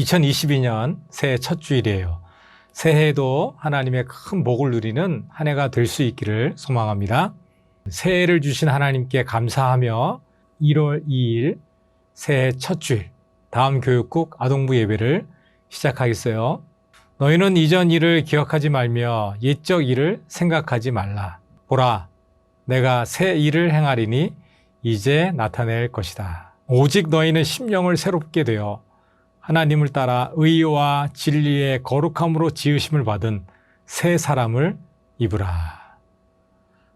2022년 새해 첫 주일이에요. 새해에도 하나님의 큰 복을 누리는 한 해가 될 수 있기를 소망합니다. 새해를 주신 하나님께 감사하며 1월 2일 새해 첫 주일 다음 교육국 아동부 예배를 시작하겠어요. 너희는 이전 일을 기억하지 말며 옛적 일을 생각하지 말라. 보라, 내가 새 일을 행하리니 이제 나타낼 것이다. 오직 너희는 심령을 새롭게 되어 하나님을 따라 의와 진리의 거룩함으로 지으심을 받은 새 사람을 입으라.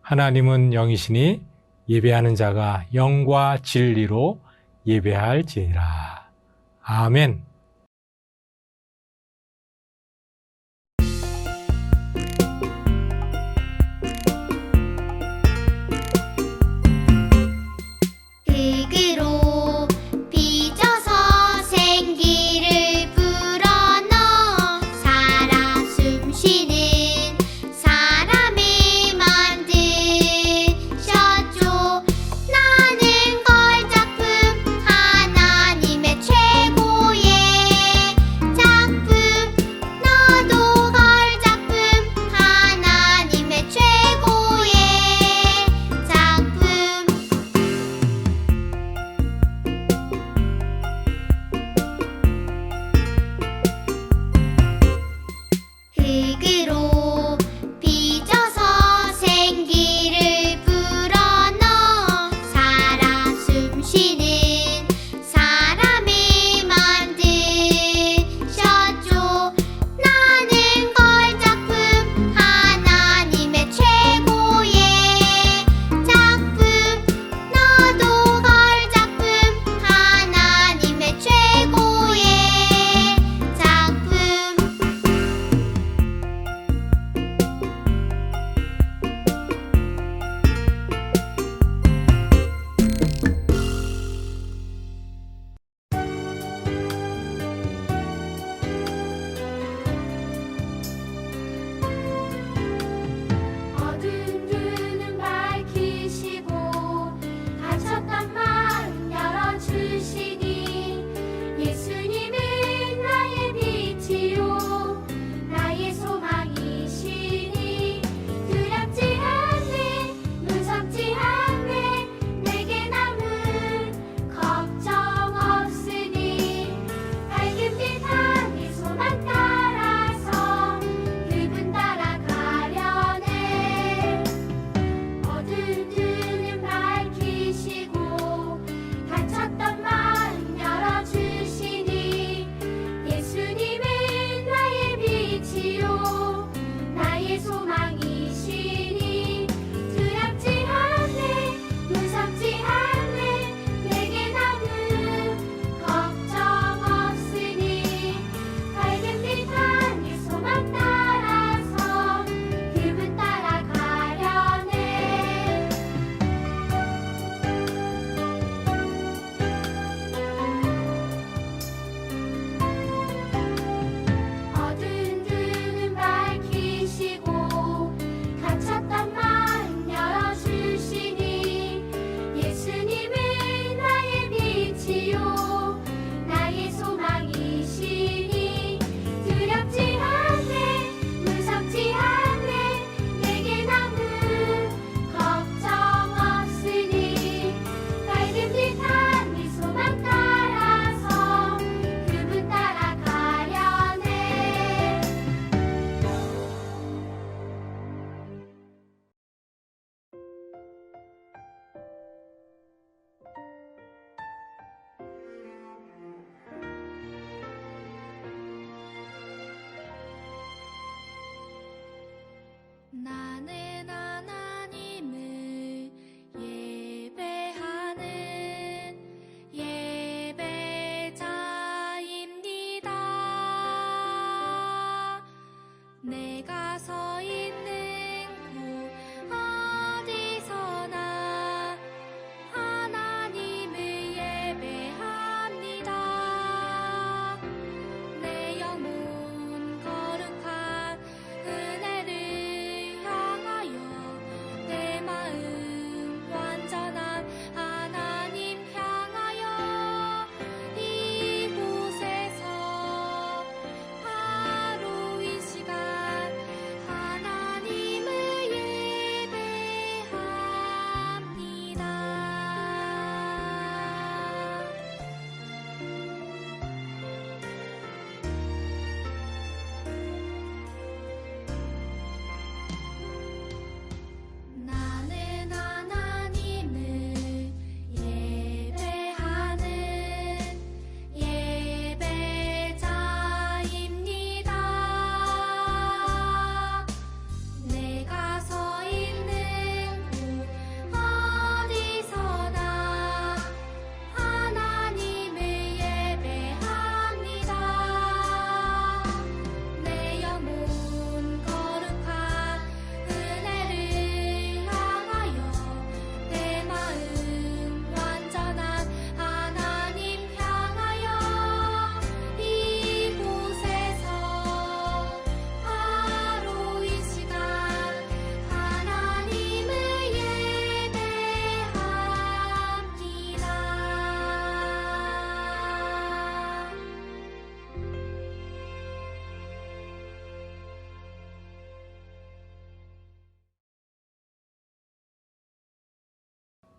하나님은 영이시니 예배하는 자가 영과 진리로 예배할지니라. 아멘. 흙으로 빚어서 생기를 불어넣어 살아 숨쉬는 사람을 만드셨죠. 나는 걸작품, 하나님의 최고의 작품. 너도 걸작품, 하나님의 최고의 작품. 흙으로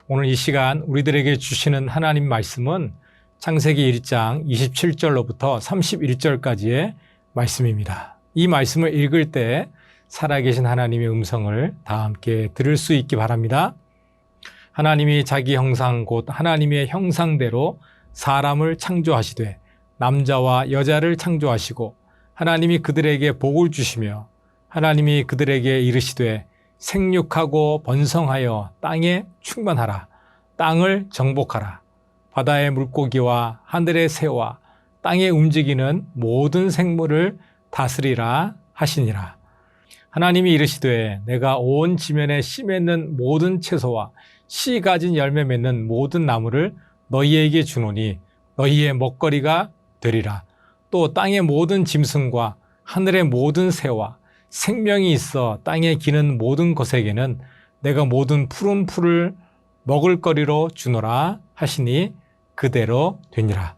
오늘 이 시간 우리들에게 주시는 하나님 말씀은 창세기 1장 27절로부터 31절까지의 말씀입니다. 이 말씀을 읽을 때 살아계신 하나님의 음성을 다 함께 들을 수 있기 바랍니다. 하나님이 자기 형상 곧 하나님의 형상대로 사람을 창조하시되 남자와 여자를 창조하시고 하나님이 그들에게 복을 주시며 하나님이 그들에게 이르시되 생육하고 번성하여 땅에 충만하라. 땅을 정복하라. 바다의 물고기와 하늘의 새와 땅에 움직이는 모든 생물을 다스리라 하시니라. 하나님이 이르시되 내가 온 지면에 씨 맺는 모든 채소와 씨 가진 열매 맺는 모든 나무를 너희에게 주노니 너희의 먹거리가 되리라. 또 땅의 모든 짐승과 하늘의 모든 새와 생명이 있어 땅에 기는 모든 것에게는 내가 모든 푸른 풀을 먹을거리로 주노라 하시니 그대로 되니라.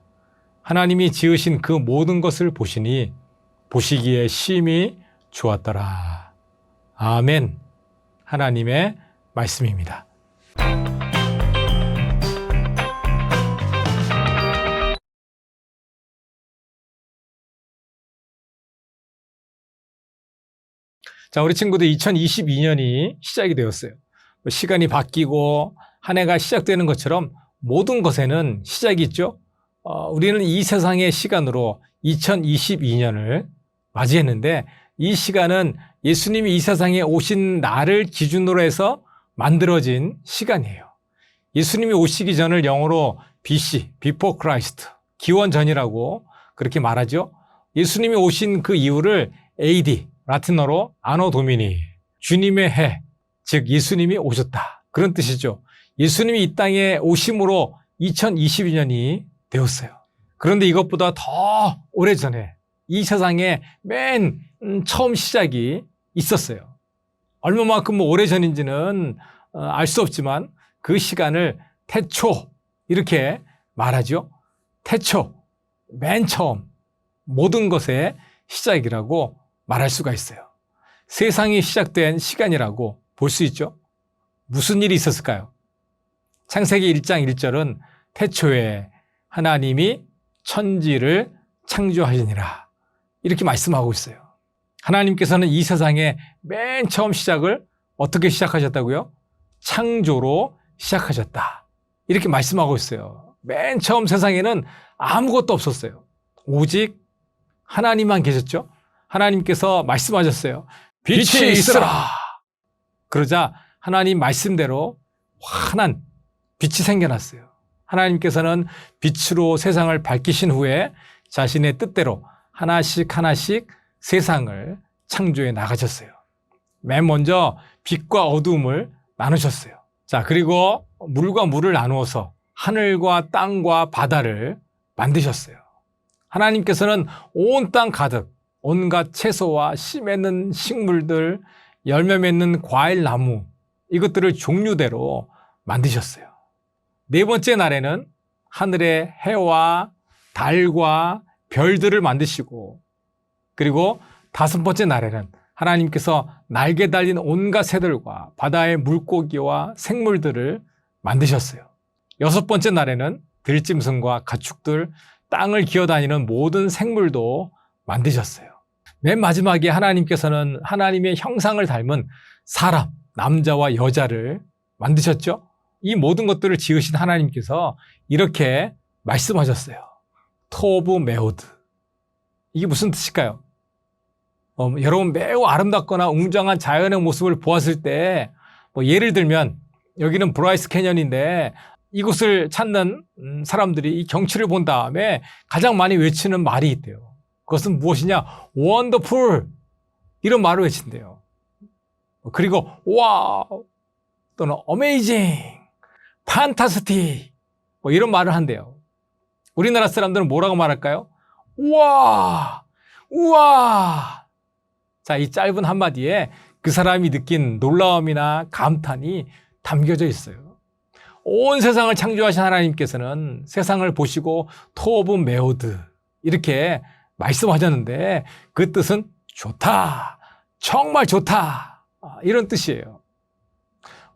하나님이 지으신 그 모든 것을 보시니 보시기에 심히 좋았더라. 아멘. 하나님의 말씀입니다. 자, 우리 친구들 2022년이 시작이 되었어요. 시간이 바뀌고 한 해가 시작되는 것처럼 모든 것에는 시작이 있죠. 우리는 이 세상의 시간으로 2022년을 맞이했는데 이 시간은 예수님이 이 세상에 오신 날을 기준으로 해서 만들어진 시간이에요. 예수님이 오시기 전을 영어로 BC, Before Christ, 기원 전이라고 그렇게 말하죠. 예수님이 오신 그 이후를 AD, 라틴어로 아노 도미니, 주님의 해, 즉 예수님이 오셨다. 그런 뜻이죠. 예수님이 이 땅에 오심으로 2022년이 되었어요. 그런데 이것보다 더 오래전에 이 세상에 맨 처음 시작이 있었어요. 얼마만큼 오래전인지는 알 수 없지만 그 시간을 태초 이렇게 말하죠. 태초, 맨 처음 모든 것의 시작이라고 말할 수가 있어요. 세상이 시작된 시간이라고 볼 수 있죠. 무슨 일이 있었을까요? 창세기 1장 1절은 태초에 하나님이 천지를 창조하시니라 이렇게 말씀하고 있어요. 하나님께서는 이 세상의 맨 처음 시작을 어떻게 시작하셨다고요? 창조로 시작하셨다 이렇게 말씀하고 있어요. 맨 처음 세상에는 아무것도 없었어요. 오직 하나님만 계셨죠. 하나님께서 말씀하셨어요. 빛이 있으라. 그러자 하나님 말씀대로 환한 빛이 생겨났어요. 하나님께서는 빛으로 세상을 밝히신 후에 자신의 뜻대로 하나씩 하나씩 세상을 창조해 나가셨어요. 맨 먼저 빛과 어두움을 나누셨어요. 자, 그리고 물과 물을 나누어서 하늘과 땅과 바다를 만드셨어요. 하나님께서는 온 땅 가득 온갖 채소와 씨 맺는 식물들, 열매 맺는 과일 나무 이것들을 종류대로 만드셨어요. 네 번째 날에는 하늘의 해와 달과 별들을 만드시고 그리고 다섯 번째 날에는 하나님께서 날개 달린 온갖 새들과 바다의 물고기와 생물들을 만드셨어요. 여섯 번째 날에는 들짐승과 가축들, 땅을 기어다니는 모든 생물도 만드셨어요. 맨 마지막에 하나님께서는 하나님의 형상을 닮은 사람, 남자와 여자를 만드셨죠. 이 모든 것들을 지으신 하나님께서 이렇게 말씀하셨어요. 토브 메오드. 이게 무슨 뜻일까요? 여러분 매우 아름답거나 웅장한 자연의 모습을 보았을 때 예를 들면 여기는 브라이스 캐년인데 이곳을 찾는 사람들이 이 경치를 본 다음에 가장 많이 외치는 말이 있대요. 그것은 무엇이냐? 원더풀 이런 말을 외친대요. 그리고 와우 또는 어메이징, 판타스틱 이런 말을 한대요. 우리나라 사람들은 뭐라고 말할까요? 우와, 우와. 자, 이 짧은 한마디에 그 사람이 느낀 놀라움이나 감탄이 담겨져 있어요. 온 세상을 창조하신 하나님께서는 세상을 보시고 토브 메오드 이렇게 말씀하셨는데 그 뜻은 좋다, 정말 좋다 이런 뜻이에요.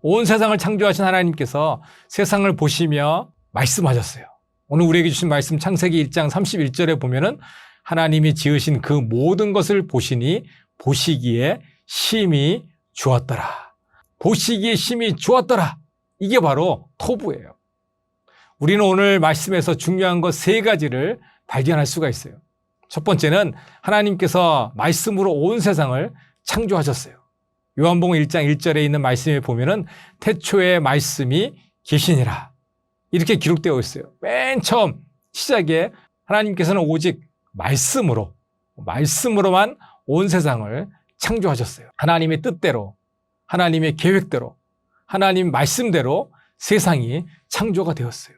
온 세상을 창조하신 하나님께서 세상을 보시며 말씀하셨어요. 오늘 우리에게 주신 말씀 창세기 1장 31절에 보면은 하나님이 지으신 그 모든 것을 보시니 보시기에 심히 좋았더라. 보시기에 심히 좋았더라. 이게 바로 토부예요. 우리는 오늘 말씀에서 중요한 것 세 가지를 발견할 수가 있어요. 첫 번째는 하나님께서 말씀으로 온 세상을 창조하셨어요. 요한복음 1장 1절에 있는 말씀에 보면은 태초에 말씀이 계시니라. 이렇게 기록되어 있어요. 맨 처음 시작에 하나님께서는 오직 말씀으로만 온 세상을 창조하셨어요. 하나님의 뜻대로, 하나님의 계획대로, 하나님 말씀대로 세상이 창조가 되었어요.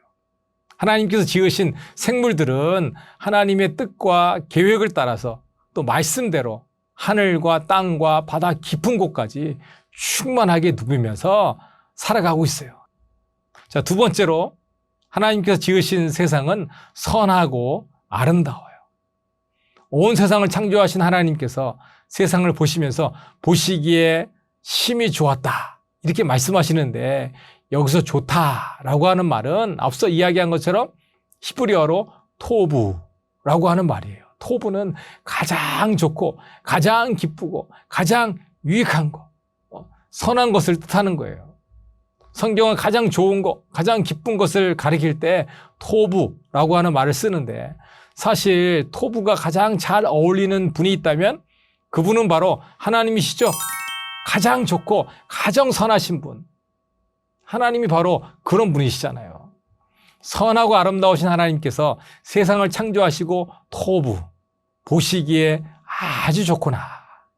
하나님께서 지으신 생물들은 하나님의 뜻과 계획을 따라서 또 말씀대로 하늘과 땅과 바다 깊은 곳까지 충만하게 누비면서 살아가고 있어요. 자, 두 번째로 하나님께서 지으신 세상은 선하고 아름다워요. 온 세상을 창조하신 하나님께서 세상을 보시면서 보시기에 심히 좋았다. 이렇게 말씀하시는데 여기서 좋다라고 하는 말은 앞서 이야기한 것처럼 히브리어로 토부라고 하는 말이에요. 토부는 가장 좋고 가장 기쁘고 가장 유익한 것, 선한 것을 뜻하는 거예요. 성경은 가장 좋은 것, 가장 기쁜 것을 가리킬 때 토부라고 하는 말을 쓰는데 사실 토부가 가장 잘 어울리는 분이 있다면 그분은 바로 하나님이시죠. 가장 좋고 가장 선하신 분. 하나님이 바로 그런 분이시잖아요. 선하고 아름다우신 하나님께서 세상을 창조하시고 토부, 보시기에 아주 좋구나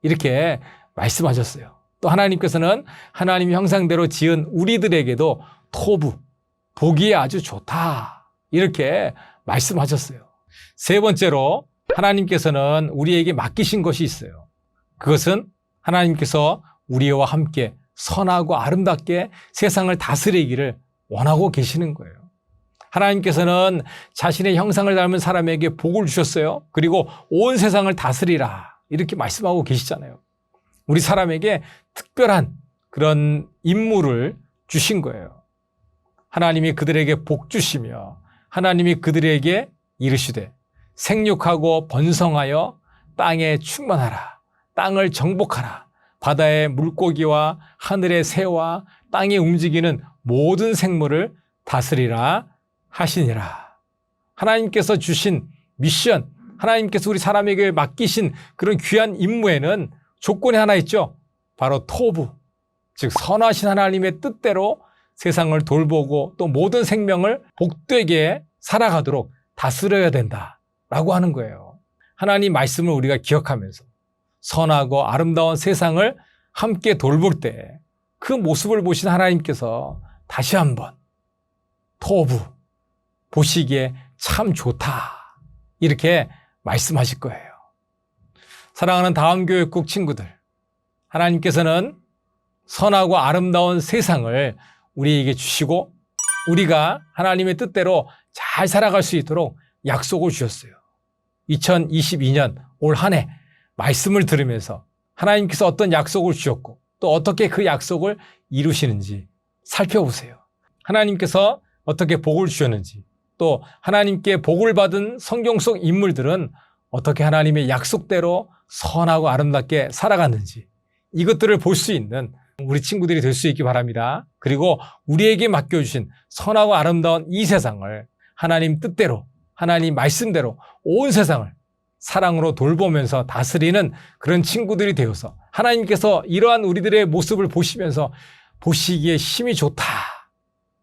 이렇게 말씀하셨어요. 또 하나님께서는 하나님의 형상대로 지은 우리들에게도 토부, 보기에 아주 좋다 이렇게 말씀하셨어요. 세 번째로 하나님께서는 우리에게 맡기신 것이 있어요. 그것은 하나님께서 우리와 함께 선하고 아름답게 세상을 다스리기를 원하고 계시는 거예요. 하나님께서는 자신의 형상을 닮은 사람에게 복을 주셨어요. 그리고 온 세상을 다스리라 이렇게 말씀하고 계시잖아요. 우리 사람에게 특별한 그런 임무를 주신 거예요. 하나님이 그들에게 복 주시며 하나님이 그들에게 이르시되 생육하고 번성하여 땅에 충만하라. 땅을 정복하라. 바다의 물고기와 하늘의 새와 땅에 움직이는 모든 생물을 다스리라 하시니라. 하나님께서 주신 미션, 하나님께서 우리 사람에게 맡기신 그런 귀한 임무에는 조건이 하나 있죠. 바로 토부, 즉 선하신 하나님의 뜻대로 세상을 돌보고 또 모든 생명을 복되게 살아가도록 다스려야 된다라고 하는 거예요. 하나님 말씀을 우리가 기억하면서 선하고 아름다운 세상을 함께 돌볼 때 그 모습을 보신 하나님께서 다시 한번 토부, 보시기에 참 좋다 이렇게 말씀하실 거예요. 사랑하는 다음교회국 친구들, 하나님께서는 선하고 아름다운 세상을 우리에게 주시고 우리가 하나님의 뜻대로 잘 살아갈 수 있도록 약속을 주셨어요. 2022년 올 한 해 말씀을 들으면서 하나님께서 어떤 약속을 주셨고 또 어떻게 그 약속을 이루시는지 살펴보세요. 하나님께서 어떻게 복을 주셨는지 또 하나님께 복을 받은 성경 속 인물들은 어떻게 하나님의 약속대로 선하고 아름답게 살아갔는지 이것들을 볼 수 있는 우리 친구들이 될 수 있기 바랍니다. 그리고 우리에게 맡겨주신 선하고 아름다운 이 세상을 하나님 뜻대로 하나님 말씀대로 온 세상을 사랑으로 돌보면서 다스리는 그런 친구들이 되어서 하나님께서 이러한 우리들의 모습을 보시면서 보시기에 힘이 좋다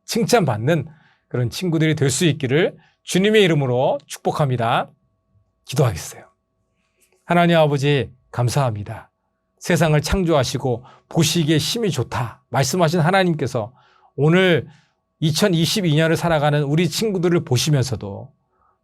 칭찬받는 그런 친구들이 될 수 있기를 주님의 이름으로 축복합니다. 기도하겠어요. 하나님 아버지 감사합니다. 세상을 창조하시고 보시기에 힘이 좋다 말씀하신 하나님께서 오늘 2022년을 살아가는 우리 친구들을 보시면서도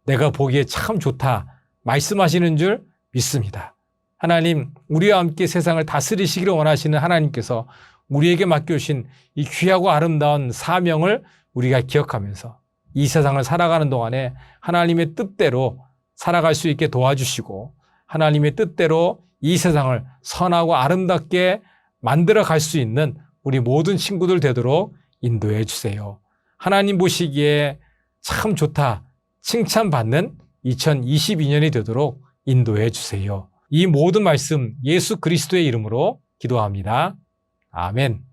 내가 보기에 참 좋다 말씀하시는 줄 믿습니다. 하나님, 우리와 함께 세상을 다스리시기를 원하시는 하나님께서 우리에게 맡겨주신 이 귀하고 아름다운 사명을 우리가 기억하면서 이 세상을 살아가는 동안에 하나님의 뜻대로 살아갈 수 있게 도와주시고 하나님의 뜻대로 이 세상을 선하고 아름답게 만들어 갈 수 있는 우리 모든 친구들 되도록 인도해 주세요. 하나님 보시기에 참 좋다, 칭찬받는 2022년이 되도록 인도해 주세요. 이 모든 말씀 예수 그리스도의 이름으로 기도합니다. 아멘.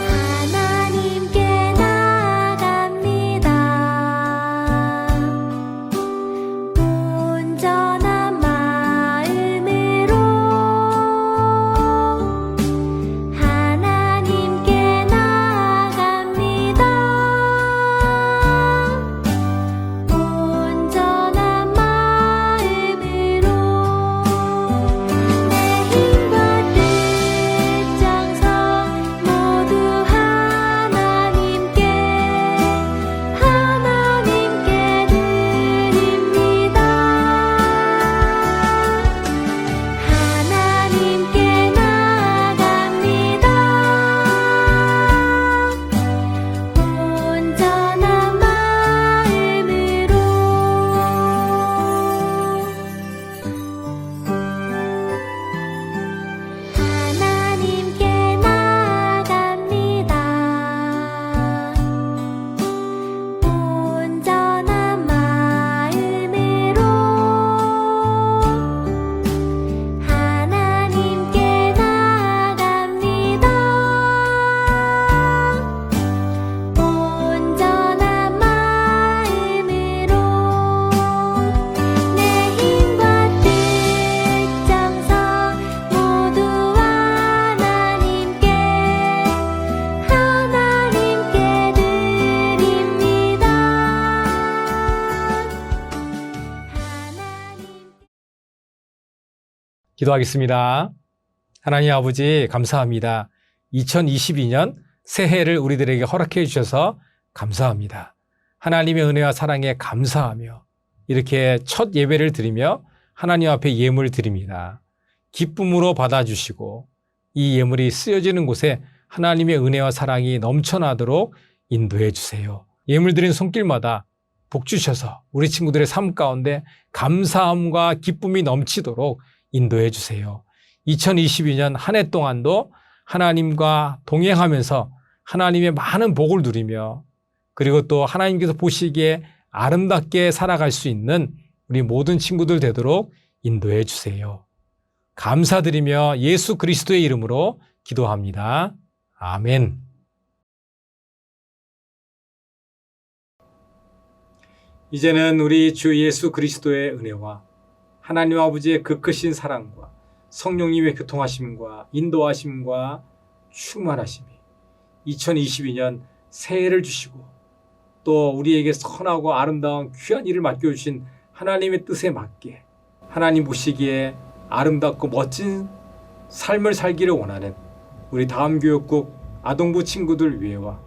하나님께 나아갑니다. 온전한 마음으로 하나님께 나아갑니다. 온전한 마음으로 내 힘과 뜻 정성 모두 하나님께 드립니다. 하나님께 나아갑니다. 온전한 마음으로 하나님께 나아갑니다. 온전한 마음으로 하나님께 나아갑니다. 온전한 마음으로 내 힘과 뜻 정성 모두 하나님께 드립니다. 기도하겠습니다. 하나님 아버지 감사합니다. 2022년 새해를 우리들에게 허락해 주셔서 감사합니다. 하나님의 은혜와 사랑에 감사하며 이렇게 첫 예배를 드리며 하나님 앞에 예물 드립니다. 기쁨으로 받아주시고 이 예물이 쓰여지는 곳에 하나님의 은혜와 사랑이 넘쳐나도록 인도해 주세요. 예물 드린 손길마다 복 주셔서 우리 친구들의 삶 가운데 감사함과 기쁨이 넘치도록 인도해 주세요. 2022년 한 해 동안도 하나님과 동행하면서 하나님의 많은 복을 누리며 그리고 또 하나님께서 보시기에 아름답게 살아갈 수 있는 우리 모든 친구들 되도록 인도해 주세요. 감사드리며 예수 그리스도의 이름으로 기도합니다. 아멘. 이제는 우리 주 예수 그리스도의 은혜와 하나님 아버지의 그 크신 사랑과 성령님의 교통하심과 인도하심과 충만하심이 2022년 새해를 주시고 또 우리에게 선하고 아름다운 귀한 일을 맡겨주신 하나님의 뜻에 맞게 하나님 보시기에 아름답고 멋진 삶을 살기를 원하는 우리 다음교육국 아동부 친구들 위해와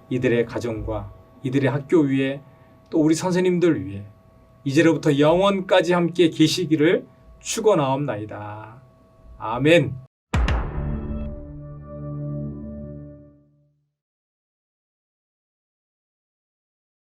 이들의 가정과 이들의 학교 위에 또 우리 선생님들 위해 이제로부터 영원까지 함께 계시기를 축원하옵나이다. 아멘.